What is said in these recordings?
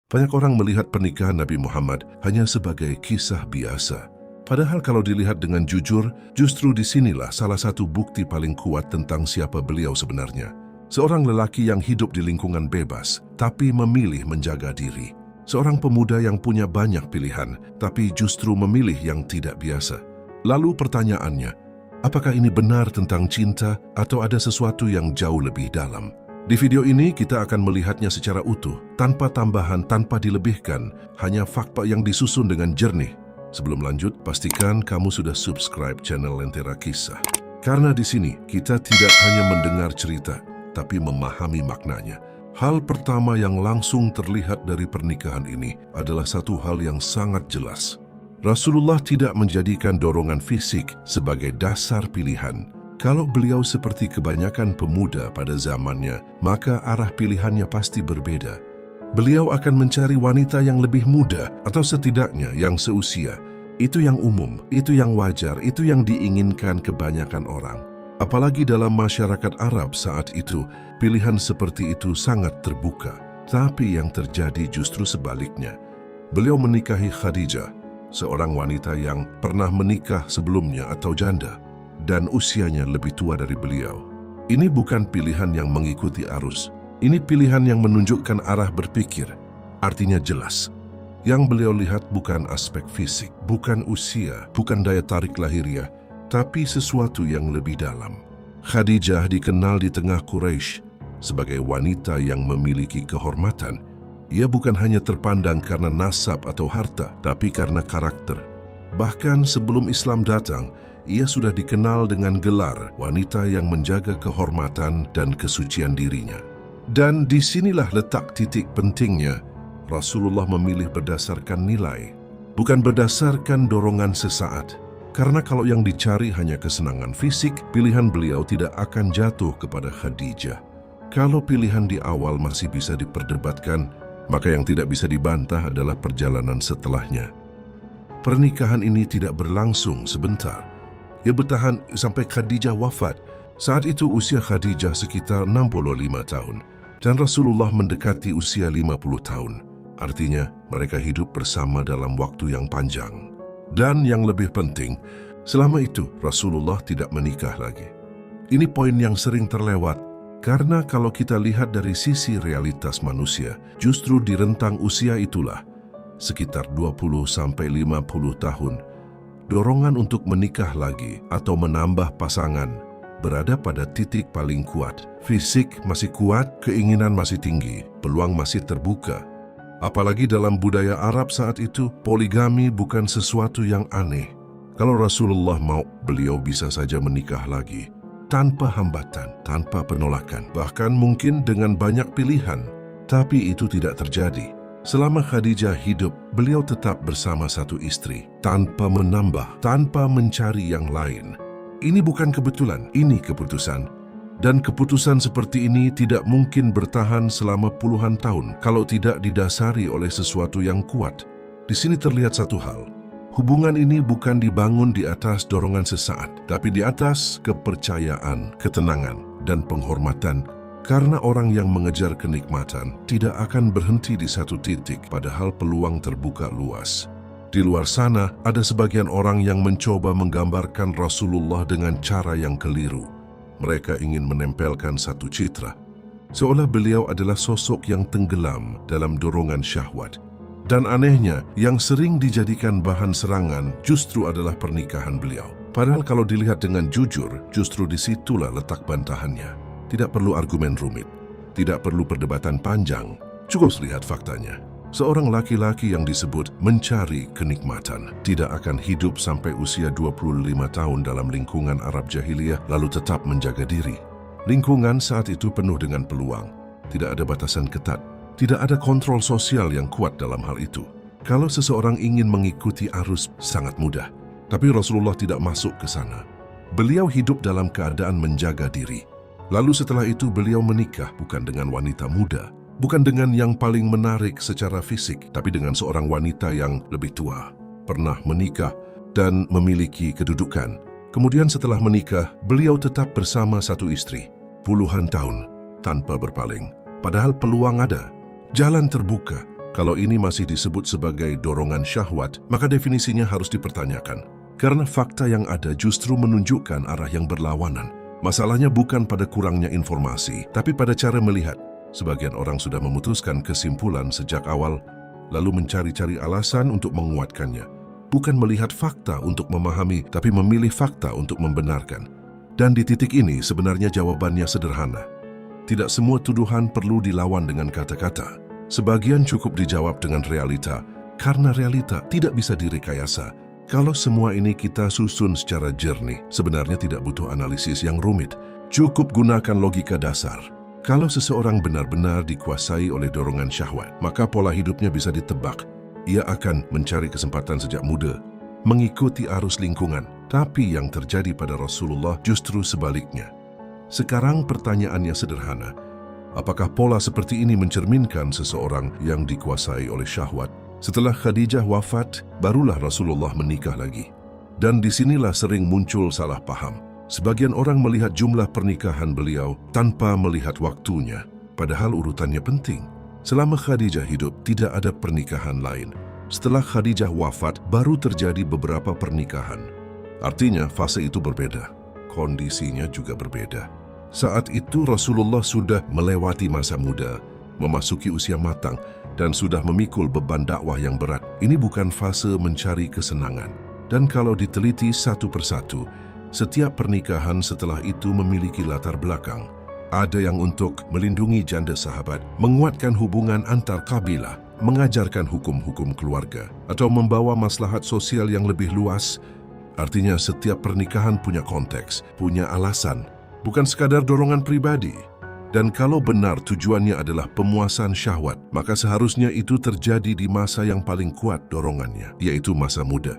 Banyak orang melihat pernikahan Nabi Muhammad hanya sebagai kisah biasa. Padahal kalau dilihat dengan jujur, justru disinilah salah satu bukti paling kuat tentang siapa beliau sebenarnya. Seorang lelaki yang hidup di lingkungan bebas, tapi memilih menjaga diri. Seorang pemuda yang punya banyak pilihan, tapi justru memilih yang tidak biasa. Lalu pertanyaannya, apakah ini benar tentang cinta atau ada sesuatu yang jauh lebih dalam? Di video ini kita akan melihatnya secara utuh, tanpa tambahan, tanpa dilebihkan, hanya fakta yang disusun dengan jernih. Sebelum lanjut, pastikan kamu sudah subscribe channel Lentera Kisah. Karena di sini kita tidak hanya mendengar cerita, tapi memahami maknanya. Hal pertama yang langsung terlihat dari pernikahan ini adalah satu hal yang sangat jelas. Rasulullah tidak menjadikan dorongan fisik sebagai dasar pilihan. Kalau beliau seperti kebanyakan pemuda pada zamannya, maka arah pilihannya pasti berbeda. Beliau akan mencari wanita yang lebih muda atau setidaknya yang seusia. Itu yang umum, itu yang wajar, itu yang diinginkan kebanyakan orang. Apalagi dalam masyarakat Arab saat itu, pilihan seperti itu sangat terbuka. Tapi yang terjadi justru sebaliknya. Beliau menikahi Khadijah, seorang wanita yang pernah menikah sebelumnya atau janda, dan usianya lebih tua dari beliau. Ini bukan pilihan yang mengikuti arus. Ini pilihan yang menunjukkan arah berpikir. Artinya jelas. Yang beliau lihat bukan aspek fisik, bukan usia, bukan daya tarik lahiriah, tapi sesuatu yang lebih dalam. Khadijah dikenal di tengah Quraisy sebagai wanita yang memiliki kehormatan. Ia bukan hanya terpandang karena nasab atau harta, tapi karena karakter. Bahkan sebelum Islam datang, ia sudah dikenal dengan gelar wanita yang menjaga kehormatan dan kesucian dirinya. Dan disinilah letak titik pentingnya. Rasulullah memilih berdasarkan nilai, bukan berdasarkan dorongan sesaat. Karena kalau yang dicari hanya kesenangan fisik, pilihan beliau tidak akan jatuh kepada Khadijah. Kalau pilihan di awal masih bisa diperdebatkan, maka yang tidak bisa dibantah adalah perjalanan setelahnya. Pernikahan ini tidak berlangsung sebentar. Ia bertahan sampai Khadijah wafat. Saat itu usia Khadijah sekitar 65 tahun dan Rasulullah mendekati usia 50 tahun. Artinya mereka hidup bersama dalam waktu yang panjang. Dan yang lebih penting, selama itu Rasulullah tidak menikah lagi. Ini poin yang sering terlewat karena kalau kita lihat dari sisi realitas manusia, justru di rentang usia itulah, sekitar 20-50 tahun, dorongan untuk menikah lagi atau menambah pasangan berada pada titik paling kuat. Fisik masih kuat, keinginan masih tinggi, peluang masih terbuka. Apalagi dalam budaya Arab saat itu, poligami bukan sesuatu yang aneh. Kalau Rasulullah mau, beliau bisa saja menikah lagi, tanpa hambatan, tanpa penolakan, bahkan mungkin dengan banyak pilihan. Tapi itu tidak terjadi. Selama Khadijah hidup, beliau tetap bersama satu istri, tanpa menambah, tanpa mencari yang lain. Ini bukan kebetulan, ini keputusan. Dan keputusan seperti ini tidak mungkin bertahan selama puluhan tahun kalau tidak didasari oleh sesuatu yang kuat. Di sini terlihat satu hal. Hubungan ini bukan dibangun di atas dorongan sesaat, tapi di atas kepercayaan, ketenangan, dan penghormatan. Karena orang yang mengejar kenikmatan tidak akan berhenti di satu titik, padahal peluang terbuka luas. Di luar sana, ada sebagian orang yang mencoba menggambarkan Rasulullah dengan cara yang keliru. Mereka ingin menempelkan satu citra, seolah beliau adalah sosok yang tenggelam dalam dorongan syahwat. Dan anehnya, yang sering dijadikan bahan serangan justru adalah pernikahan beliau. Padahal kalau dilihat dengan jujur, justru disitulah letak bantahannya. Tidak perlu argumen rumit, tidak perlu perdebatan panjang, cukup lihat faktanya. Seorang laki-laki yang disebut mencari kenikmatan tidak akan hidup sampai usia 25 tahun dalam lingkungan Arab jahiliyah lalu tetap menjaga diri. Lingkungan saat itu penuh dengan peluang, tidak ada batasan ketat, tidak ada kontrol sosial yang kuat dalam hal itu. Kalau seseorang ingin mengikuti arus, sangat mudah. Tapi Rasulullah tidak masuk ke sana. Beliau hidup dalam keadaan menjaga diri. Lalu setelah itu beliau menikah bukan dengan wanita muda, bukan dengan yang paling menarik secara fisik, tapi dengan seorang wanita yang lebih tua, pernah menikah dan memiliki kedudukan. Kemudian setelah menikah, beliau tetap bersama satu istri, puluhan tahun tanpa berpaling. Padahal peluang ada, jalan terbuka, Kalau ini masih disebut sebagai dorongan syahwat, maka definisinya harus dipertanyakan. Karena fakta yang ada justru menunjukkan arah yang berlawanan. Masalahnya bukan pada kurangnya informasi, tapi pada cara melihat. Sebagian orang sudah memutuskan kesimpulan sejak awal, lalu mencari-cari alasan untuk menguatkannya. Bukan melihat fakta untuk memahami, tapi memilih fakta untuk membenarkan. Dan di titik ini sebenarnya jawabannya sederhana. Tidak semua tuduhan perlu dilawan dengan kata-kata. Sebagian cukup dijawab dengan realita, karena realita tidak bisa direkayasa. Kalau semua ini kita susun secara jernih, sebenarnya tidak butuh analisis yang rumit. Cukup gunakan logika dasar. Kalau seseorang benar-benar dikuasai oleh dorongan syahwat, maka pola hidupnya bisa ditebak. Ia akan mencari kesempatan sejak muda, mengikuti arus lingkungan. Tapi yang terjadi pada Rasulullah justru sebaliknya. Sekarang pertanyaannya sederhana. Apakah pola seperti ini mencerminkan seseorang yang dikuasai oleh syahwat? Setelah Khadijah wafat, barulah Rasulullah menikah lagi. Dan disinilah sering muncul salah paham. Sebagian orang melihat jumlah pernikahan beliau tanpa melihat waktunya, padahal urutannya penting. Selama Khadijah hidup, tidak ada pernikahan lain. Setelah Khadijah wafat, baru terjadi beberapa pernikahan. Artinya, fase itu berbeda. Kondisinya juga berbeda. Saat itu Rasulullah sudah melewati masa muda, memasuki usia matang, dan sudah memikul beban dakwah yang berat. Ini bukan fase mencari kesenangan. Dan kalau diteliti satu persatu, setiap pernikahan setelah itu memiliki latar belakang. Ada yang untuk melindungi janda sahabat, menguatkan hubungan antar kabilah, mengajarkan hukum-hukum keluarga, atau membawa maslahat sosial yang lebih luas. Artinya setiap pernikahan punya konteks, punya alasan, bukan sekadar dorongan pribadi. Dan kalau benar tujuannya adalah pemuasan syahwat, maka seharusnya itu terjadi di masa yang paling kuat dorongannya, yaitu masa muda.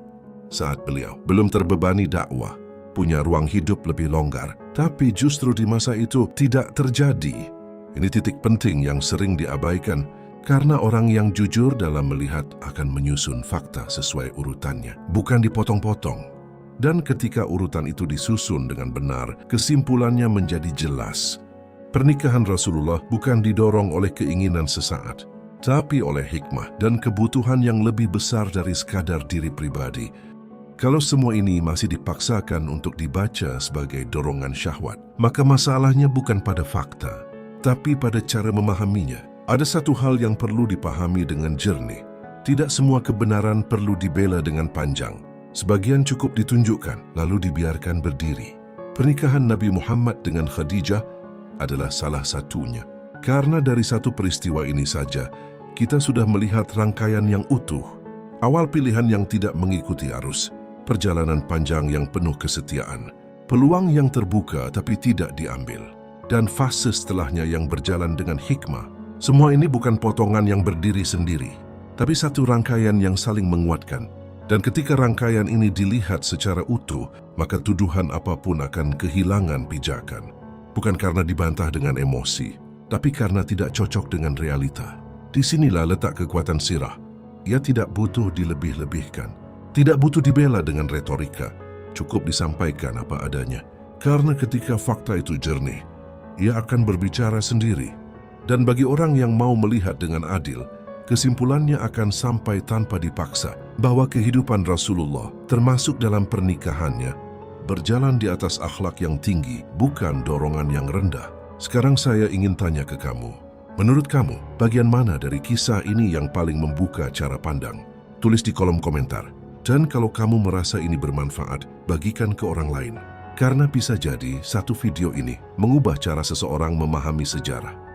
Saat beliau belum terbebani dakwah, punya ruang hidup lebih longgar. Tapi justru di masa itu tidak terjadi. Ini titik penting yang sering diabaikan, karena orang yang jujur dalam melihat akan menyusun fakta sesuai urutannya, bukan dipotong-potong. Dan ketika urutan itu disusun dengan benar, kesimpulannya menjadi jelas. Pernikahan Rasulullah bukan didorong oleh keinginan sesaat, tapi oleh hikmah dan kebutuhan yang lebih besar dari sekadar diri pribadi. Kalau semua ini masih dipaksakan untuk dibaca sebagai dorongan syahwat, maka masalahnya bukan pada fakta, tapi pada cara memahaminya. Ada satu hal yang perlu dipahami dengan jernih. Tidak semua kebenaran perlu dibela dengan panjang. Sebagian cukup ditunjukkan, lalu dibiarkan berdiri. Pernikahan Nabi Muhammad dengan Khadijah adalah salah satunya. Karena dari satu peristiwa ini saja, kita sudah melihat rangkaian yang utuh. Awal pilihan yang tidak mengikuti arus, perjalanan panjang yang penuh kesetiaan, peluang yang terbuka tapi tidak diambil, dan fase setelahnya yang berjalan dengan hikmah. Semua ini bukan potongan yang berdiri sendiri, tapi satu rangkaian yang saling menguatkan. Dan ketika rangkaian ini dilihat secara utuh, maka tuduhan apapun akan kehilangan pijakan. Bukan karena dibantah dengan emosi, tapi karena tidak cocok dengan realita. Disinilah letak kekuatan sirah. Ia tidak butuh dilebih-lebihkan, tidak butuh dibela dengan retorika. Cukup disampaikan apa adanya. Karena ketika fakta itu jernih, ia akan berbicara sendiri. Dan bagi orang yang mau melihat dengan adil, kesimpulannya akan sampai tanpa dipaksa bahwa kehidupan Rasulullah, termasuk dalam pernikahannya, berjalan di atas akhlak yang tinggi, bukan dorongan yang rendah. Sekarang saya ingin tanya ke kamu, menurut kamu, bagian mana dari kisah ini yang paling membuka cara pandang? Tulis di kolom komentar. Dan kalau kamu merasa ini bermanfaat, bagikan ke orang lain. Karena bisa jadi satu video ini mengubah cara seseorang memahami sejarah.